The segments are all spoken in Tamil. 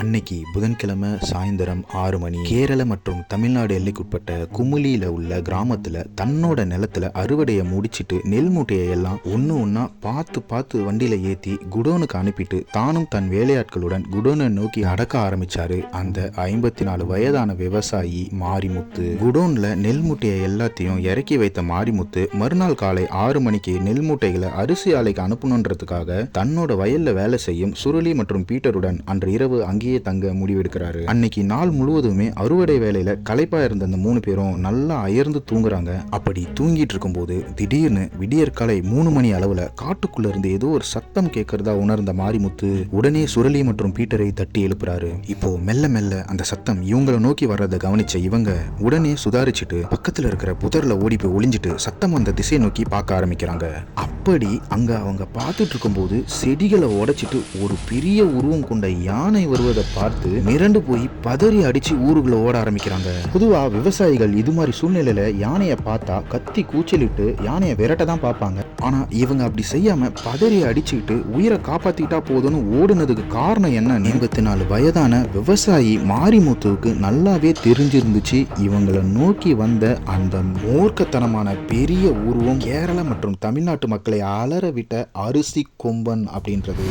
அன்னைக்கு புதன்கிழமை சாயந்தரம் 6 மணி கேரள மற்றும் தமிழ்நாடு எல்லைக்குட்பட்ட குமுளியில உள்ள கிராமத்துல தன்னோட நிலத்துல அறுவடையை முடிச்சிட்டு நெல் மூட்டையை எல்லாம் ஒன்னா பார்த்து வண்டியில ஏத்தி குடோனுக்கு அனுப்பிட்டு தானும் தன் வேலையாட்களுடன் குடோனை நோக்கி அடக்க ஆரம்பிச்சாரு அந்த 54 வயதான விவசாயி மாரிமுத்து. குடோன்ல நெல் மூட்டையை எல்லாத்தையும் இறக்கி வைத்த மாரிமுத்து மறுநாள் காலை 6 மணிக்கு நெல் மூட்டைகளை அரிசி ஆலைக்கு அனுப்பணுன்றதுக்காக தன்னோட வயல்ல வேலை செய்யும் சுருளி மற்றும் பீட்டருடன் அன்று இரவு அங்கேயே தங்க முடிவெடுக்கிறாரு. அன்னைக்கு நாள் முழுவதுமே அறுவடை வேலையில களைப்பா இருந்த அந்த 3 பேரும் நல்லா அயர்ந்து தூங்குறாங்க. அப்படி தூங்கிட்டு இருக்கும் போது திடீர்னு விடியற்காலை 3 மணி அளவுல காட்டுக்குள்ள இருந்து ஏதோ ஒரு சத்தம் கேட்கறதா உணர்ந்த மாரிமுத்து உடனே சுரளி மற்றும் பீட்டரை தட்டி எழுப்புறாரு. இப்போ மெல்ல மெல்ல அந்த சத்தம் இவங்களை நோக்கி வர்றதை கவனிச்ச இவங்க உடனே சுதாரிச்சுட்டு பக்கத்துல இருக்கிற புதர்ல ஓடி போய் ஒளிஞ்சிட்டு சத்தம் அந்த திசையை நோக்கி பார்க்க ஆரம்பிக்கிறாங்க. அப்படி அங்க அவங்க பார்த்துட்டு இருக்கும் போது செடிகளை உடைச்சிட்டு ஒரு பெரிய உருவம் கொண்ட யானை வருவதை பார்த்து மிரண்டு போய் பதறி அடிச்சு ஊருக்குள்ள ஓட ஆரம்பிக்கிறாங்க. பொதுவா விவசாயிகள் இது மாதிரி சூழ்நிலையில யானையை பார்த்தா கத்தி கூச்சலிட்டு யானையை விரட்ட தான் பார்ப்பாங்க. ஆனா இவங்க அப்படி செய்யாம பதறி அடிச்சுக்கிட்டு உயிரை காப்பாத்திட்டா போதும்னு ஓடுனதுக்கு காரணம் என்ன? 84 வயதான விவசாயி மாரிமுத்துவுக்கு நல்லாவே தெரிஞ்சிருந்துச்சு இவங்களை நோக்கி வந்த அந்த மூர்க்கத்தனமான பெரிய உருவம் கேரள மற்றும் தமிழ்நாட்டு மக்களை அலற விட்ட அரிசி கொம்பன் அப்படின்றது.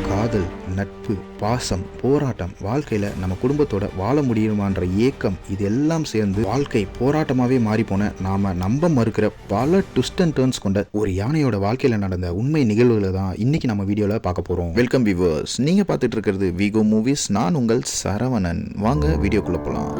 காதல், நட்பு, பாசம், போராட்டம், வாழ்க்கையில நம்ம குடும்பத்தோட வாழ முடியுமான்ற ஏக்கம் இது எல்லாம் சேர்ந்து வாழ்க்கை போராட்டமாவே மாறி போன நாம நம்ப மறுக்கிற பல ட்விஸ்ட் அண்ட் டர்ன்ஸ் கொண்ட ஒரு யானையோட வாழ்க்கையில நடந்த உண்மை நிகழ்வுகளை தான் இன்னைக்கு நம்ம வீடியோல பார்க்க போறோம். வெல்கம் வியூவர்ஸ், நீங்க பார்த்துட்டு இருக்கிறது விகோ மூவிஸ். நான் உங்கள் சரவணன். வாங்க வீடியோக்குள்ள போலாம்.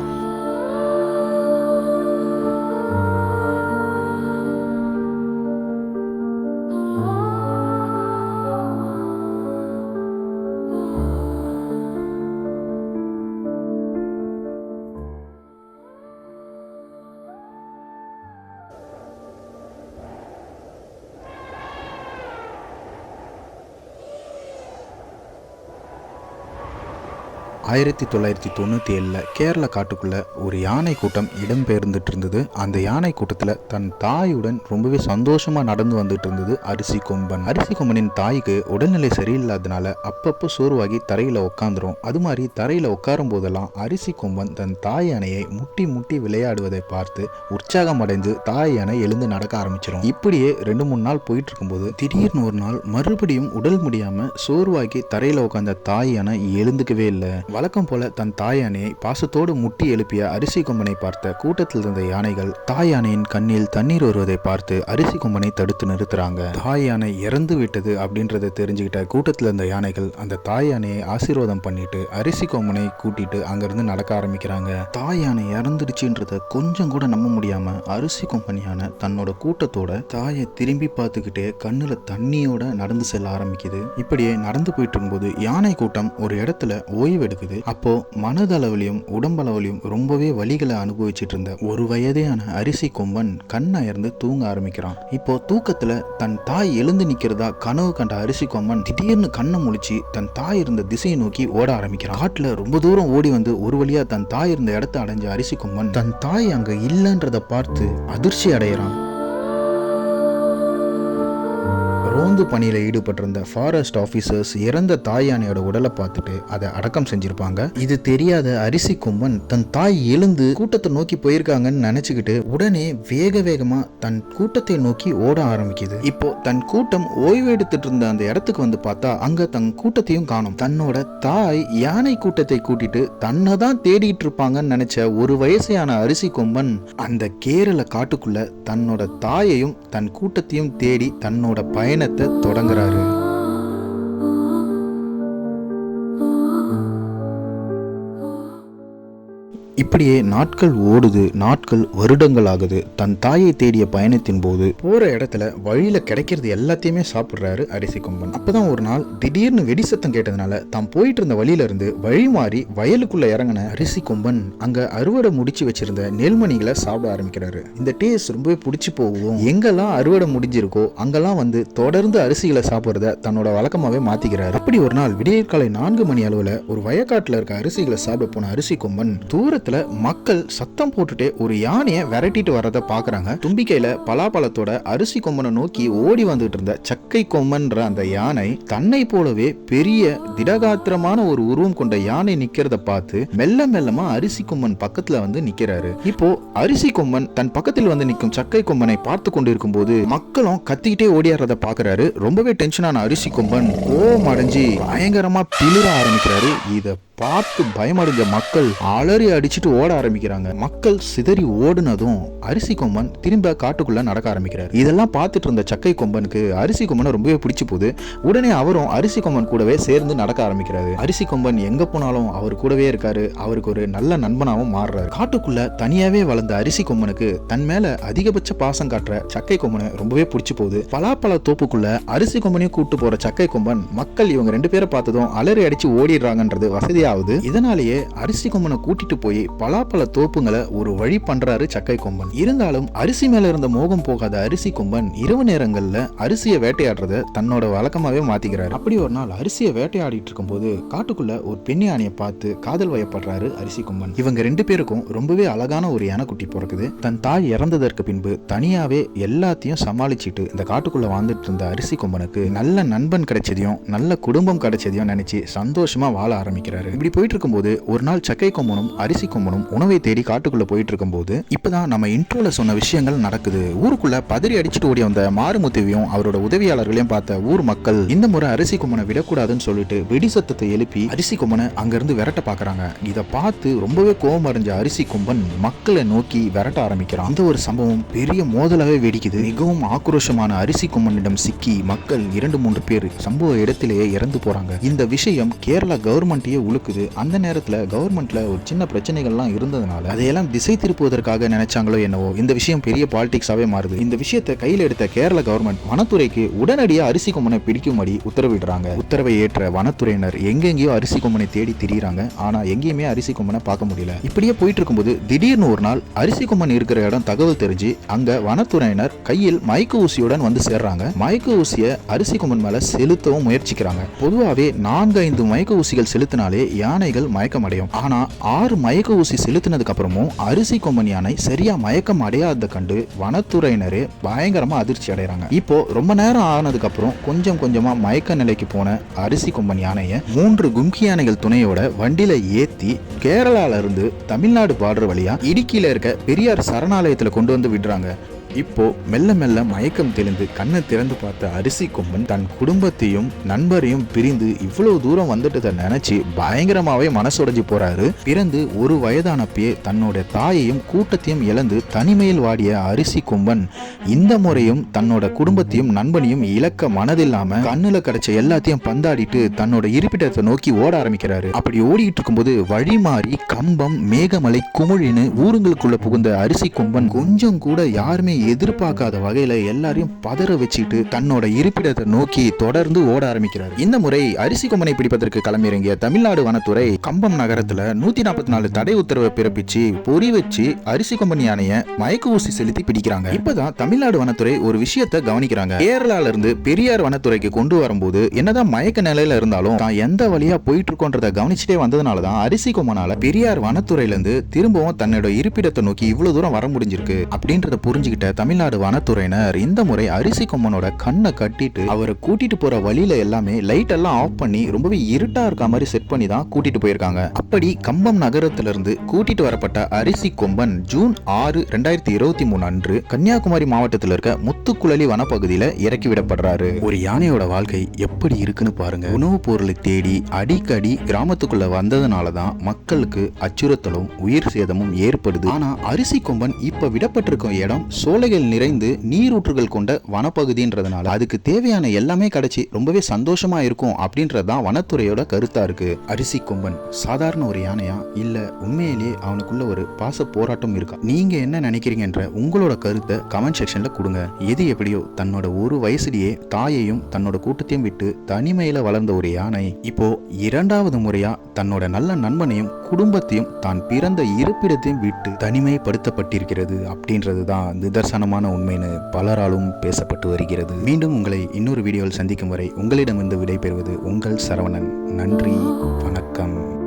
ஆயிரத்தி 1997 கேரள காட்டுக்குள்ள ஒரு யானை கூட்டம் இடம்பெயர்ந்துட்டு இருந்தது. அந்த யானை கூட்டத்துல தன் தாயுடன் ரொம்பவே சந்தோஷமா நடந்து வந்துட்டு இருந்தது அரிசி கொம்பன். அரிசி கொம்பனின் தாய்க்கு உடல்நிலை சரியில்லாதனால அப்பப்போ சோர்வாகி தரையில உட்காந்துரும். அது மாதிரி தரையில உட்காரும் போதெல்லாம் அரிசி கொம்பன் தன் தாய் யானையை முட்டி முட்டி விளையாடுவதை பார்த்து உற்சாகம் அடைந்து தாய் யானை எழுந்து நடக்க ஆரம்பிச்சிடும். இப்படியே 2-3 நாள் போயிட்டு இருக்கும்போது திடீர்னு ஒரு நாள் மறுபடியும் உடல் முடியாம சோர்வாகி தரையில உட்கார்ந்த தாய் யானை எழுந்துக்கவே இல்லை. வழக்கம் போல தன் தாய் யானையை பாசத்தோடு முட்டி எழுப்பிய அரிசி கொம்பனை பார்த்த கூட்டத்தில் இருந்த யானைகள் தாய் யானையின் கண்ணில் தண்ணீர் வருவதை பார்த்து அரிசி கொம்பனை தடுத்து நிறுத்துறாங்க. தாய் யானை இறந்து விட்டது அப்படின்றத தெரிஞ்சுக்கிட்ட கூட்டத்தில் இருந்த யானைகள் அந்த தாய் யானையை ஆசீர்வாதம் பண்ணிட்டு அரிசி கொம்பனை கூட்டிட்டு அங்கிருந்து நடக்க ஆரம்பிக்கிறாங்க. தாய் யானை இறந்துடுச்சுன்றத கொஞ்சம் கூட நம்ப முடியாம அரிசி கொம்பன் யானை தன்னோட கூட்டத்தோட தாயை திரும்பி பார்த்துக்கிட்டே கண்ணுல தண்ணியோட நடந்து செல்ல ஆரம்பிக்குது. இப்படியே நடந்து போயிட்டு இருக்கும்போது யானை கூட்டம் ஒரு இடத்துல ஓய்வு எடுக்குது. அப்போ மனதளவிலையும் உடம்பளவிலையும் ரொம்பவே வலிகளை அனுபவிச்சுட்டு இருந்த ஒரு வயதேயான அரிசி கொம்பன் கண்ணயர்ந்து தூங்க ஆரம்பிக்கிறான். இப்போ தூக்கத்துல தன் தாய் எழுந்து நிக்கிறதா கனவு கண்ட அரிசி கொம்பன் திடீர்னு கண்ணை முழிச்சு தன் தாய் இருந்த திசையை நோக்கி ஓட ஆரம்பிக்கிறான். காட்டுல ரொம்ப தூரம் ஓடி வந்து ஒரு வழியா தன் தாய் இருந்த இடத்தை அடைஞ்ச அரிசி கொம்பன் தன் தாய் அங்க இல்லைன்றத பார்த்து அதிர்ச்சி அடைகிறான். ரோந்து பணியில ஈடுபட்டிருந்த ஃபாரஸ்ட் ஆபீசர்ஸ் இறந்த தாய் யானையோட உடலை பார்த்துட்டு அதை அடக்கம் செஞ்சிருப்பாங்க. இது தெரியாத அரிசி கொம்பன் தன் தாய் எழுந்து கூட்டத்தை நோக்கி போயிருக்காங்கன்னு நினைச்சுக்கிட்டு உடனே வேகமா தன் கூட்டத்தை நோக்கி ஓட ஆரம்பிக்குது. இப்போ தன் கூட்டம் ஓய்வு எடுத்துட்டு இருந்த அந்த இடத்துக்கு வந்து பார்த்தா அங்க தன் கூட்டத்தையும் காணும். தன்னோட தாய் யானை கூட்டத்தை கூட்டிட்டு தன்னை தான் தேடிட்டு இருப்பாங்கன்னு நினைச்ச ஒரு வயசான அரிசி கொம்பன் அந்த கேரள காட்டுக்குள்ள தன்னோட தாயையும் தன் கூட்டத்தையும் தேடி தன்னோட பயணத்தை தொடங்குறாரு. இப்படியே நாட்கள் ஓடுது, நாட்கள் வருடங்கள் ஆகுது. தன் தாயை தேடிய பயணத்தின் போது போற இடத்துல வழியில கிடைக்கிறது எல்லாத்தையுமே சாப்பிடுறாரு அரிசி கொம்பன். அப்பதான் ஒரு நாள் திடீர்னு வெடி சத்தம் கேட்டதுனால தான் போயிட்டு இருந்த வழியில இருந்து வழி மாறி வயலுக்குள்ள இறங்கின அரிசி கொம்பன் அங்க அறுவடை முடிச்சு வச்சிருந்த நெல்மணிகளை சாப்பிட ஆரம்பிக்கிறாரு. இந்த டேஸ்ட் ரொம்பவே பிடிச்சி போகும். எங்கெல்லாம் அறுவடை முடிஞ்சிருக்கோ அங்கெல்லாம் வந்து தொடர்ந்து அரிசிகளை சாப்பிடுறத தன்னோட வழக்கமாவே மாத்திக்கிறாரு. அப்படி ஒரு நாள் விடியற்காலை 4 மணி அளவுல ஒரு வயக்காட்டுல இருக்க அரிசிகளை சாப்பிட போன அரிசி கொம்பன் தூரத்துல மக்கள் சத்தம் போட்டுட்டே ஒரு யானையை விரட்டிட்டு வரத பாக்குறாங்க. தும்பிக்கையில பலாப்பழத்தோட அரிசி கொம்பனை நோக்கி ஓடி வந்துட்டு இருந்த சக்கை கொம்பன்ற அந்த யானை தன்னை போலவே பெரிய திடகாத்திரமான ஒரு உருவம் கொண்ட யானை நிக்கிறத பார்த்து மெல்ல மெல்லமா அரிசி கொம்பன் பக்கத்துல வந்து நிக்கிறாரு. இப்போ அரிசி கொம்பன் தன் பக்கத்தில் வந்து நிற்கும் சக்கை கொம்பனை பார்த்து கொண்டிருக்கும் போது மக்களும் கத்திக்கிட்டே ஓடியாடுறத பாக்குறாரு. ரொம்பவே டென்ஷனான அரிசி கொம்பன் கோவம் அடைஞ்சு பயங்கரமா பிளிர ஆரம்பிக்கிறாரு. இத பார்த்து பயமடைஞ்ச மக்கள் அலறி அடிச்சுட்டு ஓட ஆரம்பிக்கிறாங்க. மக்கள் சிதறி ஓடுனதும் அரிசி கொம்பன் திரும்ப காட்டுக்குள்ள நடக்க ஆரம்பிக்கிறார். இதெல்லாம் பார்த்துட்டு இருந்த சக்கை கொம்பனுக்கு அரிசி கொம்பனை ரொம்பவே பிடிச்சு போகுது. உடனே அவரும் அரிசி கொம்பன் கூடவே சேர்ந்து நடக்க ஆரம்பிக்கிறாரு. அரிசி கொம்பன் எங்க போனாலும் அவர் கூடவே இருக்காரு. அவருக்கு ஒரு நல்ல நண்பனாவும் மாறுறாரு. காட்டுக்குள்ள தனியாவே வளர்ந்த அரிசி கொம்பனுக்கு தன் மேல அதிகபட்ச பாசம் காட்டுற சக்கை கொம்பனை ரொம்பவே பிடிச்சு போகுது. பலாப்பழ தோப்புக்குள்ள அரிசி கொம்பனையும் கூட்டு போற சக்கை கொம்பன் மக்கள் இவங்க 2 பேரை பார்த்ததும் அலறி அடிச்சு ஓடிடுறாங்கன்றது வசதியாகுது. இதனாலேயே அரிசி கொம்பனை கூட்டிட்டு போய் பலாப்பழ தோப்புங்களை ஒரு வழி பண்றாரு சக்கை கொம்பன். இருந்தாலும் அரிசி மேல இருந்த மோகம் போகாத அரிசி கொம்பன் இரவு நேரங்கள்ல அரிசியை வேட்டையாடுறத தன்னோட வழக்கமாவே மாத்திக்கிறாரு. அப்படி ஒரு நாள் அரிசியை வேட்டையாடிட்டு இருக்கும் போது காட்டுக்குள்ள ஒரு பெண் யானையை பார்த்து காதல் வயப்படுறாரு அரிசி கொம்பன். இவங்க 2 பேருக்கும் ரொம்பவே அழகான ஒரு யானைக்குட்டி பிறக்குது. தன் தாய் இறந்ததற்கு பின்பு தனியாவே எல்லாத்தையும் சமாளிச்சுட்டு இந்த காட்டுக்குள்ள வாழ்ந்துட்டு இருந்த அரிசி கொம்பனுக்கு நல்ல நண்பன் கிடைச்சதையும் நல்ல குடும்பம் கிடைச்சதையும் நினைச்சு சந்தோஷமா வாழ ஆரம்பிக்கிறாரு. இப்படி போயிட்டு இருக்கும்போது ஒரு நாள் சக்கை கொம்பனும் அரிசி கொம்பனும் உணவை தேடி காட்டுக்குள்ள போயிட்டு இருக்கும்போது இப்பதான் நம்ம இன்ட்ரோல சொன்ன விஷயங்கள் நடக்குது. ஊருக்குள்ள பதறி அடிச்சுட்டு ஓடி வந்த மாறுமுத்துவையும் அவரோட உதவியாளர்களையும் பார்த்த ஊர் மக்கள் இந்த முறை அரிசி கொம்பனை விடக்கூடாதுன்னு சொல்லிட்டு வெடி சத்தத்தை எழுப்பி அரிசி கொம்பனை அங்கிருந்து விரட்ட பாக்குறாங்க. இதை பார்த்து ரொம்பவே கோபம் அடைஞ்ச அரிசி கொம்பன் மக்களை நோக்கி விரட்ட ஆரம்பிக்கிறான். இந்த ஒரு சம்பவம் பெரிய மோதலாவே வெடிக்குது. மிகவும் ஆக்ரோஷமான அரிசி கொம்பனிடம் சிக்கி மக்கள் 2-3 பேர் சம்பவ இடத்திலேயே இறந்து போறாங்க. இந்த விஷயம் கேரளா கவர்மெண்ட்டையே உழுக்குது. அந்த நேரத்துல கவர்மெண்ட்ல ஒரு சின்ன பிரச்சனைகள்லாம் இருந்ததுனால அதையெல்லாம் திசை திருப்புவதற்காக நினைச்சாங்களோ என்னவோ இந்த விஷயம் பெரிய பாலிடிக்ஸாவே மாறுது. இந்த விஷயத்தை கையில் எடுத்த கேரள கவர்மெண்ட் வனத்துறைக்கு உடனடியாக அரிசி கொம்பனை பிடிக்கும்படி உத்தரவிடுறாங்க. உத்தரவை ஏற்ற வனத்துறையினர் எங்கெங்கயோ அரிசி கொம்பனை தேடி திரியிறாங்க. ஆனா எங்கேயுமே அரிசி கொம்பனை பார்க்க முடியல. இப்படியே போயிட்டு இருக்கும்போது திடீர்னு ஒரு நாள் அரிசி கொம்பன் இருக்கிற இடம் தகவல் தெரிஞ்சு அங்க வனத்துறையினர் கையில் மயக்க ஊசியுடன் வந்து சேர்றாங்க. மயக்க ஊசியை அரிசி கொம்பன் மேல செலுத்தவும் முயற்சிக்கிறாங்க. பொதுவாகவே 4-5 மயக்க ஊசிகள் செலுத்தினாலே யானைகள் மயக்கம் அடையும். ஆனா 6 மயக்க ஊசி செலுத்தினதுக்கு அப்புறமும் அரிசி கொம்பன் யானை சரியா மயக்கம் அடையாத கண்டு வனத்துறையினரே பயங்கரமா அதிர்ச்சி அடைறாங்க. இப்போ ரொம்ப நேரம் ஆனதுக்கு அப்புறம் கொஞ்சம் கொஞ்சமா மயக்க நிலைக்கு போன அரிசி கொம்பன் யானையை 3 கும்கி யானைகள் துணையோட வண்டியில ஏத்தி கேரளால இருந்து தமிழ்நாடு பார்டர் வழியா இடுக்கியில இருக்க பெரியார் சரணாலயத்துல கொண்டு வந்து விடுறாங்க. இப்போ மெல்ல மெல்ல மயக்கம் தெளிந்து கண்ணை திறந்து பார்த்த அரிசி கொம்பன் தன் குடும்பத்தையும் நண்பரையும் பிரிந்து இவ்வளவு தூரம் வந்துட்டதை நினைச்சு பயங்கரமாவே மனசுடைஞ்சு போறாரு. பிறந்து 1 வயதானப்பே தன்னோட தாயையும் கூட்டத்தையும் இழந்து தனிமையில் வாடிய அரிசி கொம்பன் இந்த முறையும் தன்னோட குடும்பத்தையும் நண்பனையும் இழக்க மனதில்லாம கண்ணுல கிடைச்ச எல்லாத்தையும் பந்தாடிட்டு தன்னோட இருப்பிடத்தை நோக்கி ஓட ஆரம்பிக்கிறாரு. அப்படி ஓடிட்டு இருக்கும்போது வழி மாறி கம்பம், மேகமலை, குமிழின்னு ஊருங்களுக்குள்ள புகுந்த அரிசி கொம்பன் கொஞ்சம் கூட யாருமே எதிர்பார்க்காத வகையில எல்லாரையும் பதற வச்சுட்டு தன்னோட இருப்பிடத்தை நோக்கி தொடர்ந்து ஓட ஆரம்பிக்கிறார். இந்த முறை அரிசி கொம்பனை பிடிப்பதற்கு களமிறங்கிய தமிழ்நாடு வனத்துறை கம்பம் நகரத்துல 144 தடை உத்தரவை பிறப்பிச்சு பொறி வச்சு அரிசி கொம்பன் யானைய மயக்க ஊசி செலுத்தி பிடிக்கிறாங்க. இப்பதான் தமிழ்நாடு வனத்துறை ஒரு விஷயத்தை கவனிக்கிறாங்க. கேரளால இருந்து பெரியார் வனத்துறைக்கு கொண்டு வரும்போது என்னதான் மயக்க நிலையில இருந்தாலும் தான் எந்த வழியா போயிட்டு இருக்கோன்றத கவனிச்சுட்டே வந்ததுனாலதான் அரிசி கொம்பனால பெரியார் வனத்துறையில இருந்து திரும்பவும் தன்னோட இருப்பிடத்தை நோக்கி இவ்வளவு தூரம் வர முடிஞ்சிருக்கு அப்படின்றத புரிஞ்சுக்கிட்ட தமிழ்நாடு வனத்துறையினர் இந்த முறை அரிசி கொம்பனோட கண்ணை கட்டிட்டு அவரை கூட்டிட்டு போற வழியில எல்லாமே லைட் எல்லாம் ஆஃப் பண்ணி ரொம்பவே இருட்டா இருக்க மாதிரி செட் பண்ணி தான் கூட்டிட்டு போயிருக்காங்க. அப்படி கம்பம் நகரத்திலிருந்து கூட்டிட்டு வரப்பட்ட அரிசி கொம்பன் ஜூன் 6, 2023 அன்று கன்னியாகுமரி மாவட்டத்தில் இருக்க முத்துக்குழலி வனப்பகுதியில இறக்கி விடப்படுறாரு. ஒரு யானையோட வாழ்க்கை எப்படி இருக்குன்னு பாருங்க. உணவுப் பொருளை தேடி அடிக்கடி கிராமத்துக்குள்ள வந்ததுனாலதான் மக்களுக்கு அச்சுறுத்தலும் உயிர் சேதமும் ஏற்படுது. ஆனா அரிசி கொம்பன் இப்ப விடப்பட்டிருக்கும் இடம் சோழ சோலைகள் நிறைந்து நீரூற்றுகள் கொண்ட வனப்பகுதின்றதுனால அதுக்கு தேவையான எல்லாமே கிடைச்சி ரொம்பவே சந்தோஷமா இருக்கும் அப்படின்றதுதான் வனத்துறையோட கருத்தா இருக்கு. அரிசி கொம்பன் சாதாரண ஒரு யானையா இல்ல உண்மையிலேயே அவனுக்குள்ள ஒரு பாச போராட்டம் இருக்கா? நீங்க என்ன நினைக்கிறீங்கன்ற உங்களோட கருத்தை கமெண்ட் செக்ஷன்ல கொடுங்க. எது எப்படியோ தன்னோட ஒரு வயசுலயே தாயையும் தன்னோட கூட்டத்தையும் விட்டு தனிமையில வளர்ந்த ஒரு யானை இப்போ இரண்டாவது முறையா தன்னோட நல்ல நண்பனையும் குடும்பத்தையும் தான் பிறந்த இருப்பிடத்தையும் விட்டு தனிமைப்படுத்தப்பட்டிருக்கிறது அப்படின்றதுதான் நிதர்சனமான உண்மைன்னு பலராலும் பேசப்பட்டு வருகிறது. மீண்டும் உங்களை இன்னொரு வீடியோவில் சந்திக்கும் வரை உங்களிடமிருந்து விடைபெறுவது உங்கள் சரவணன். நன்றி, வணக்கம்.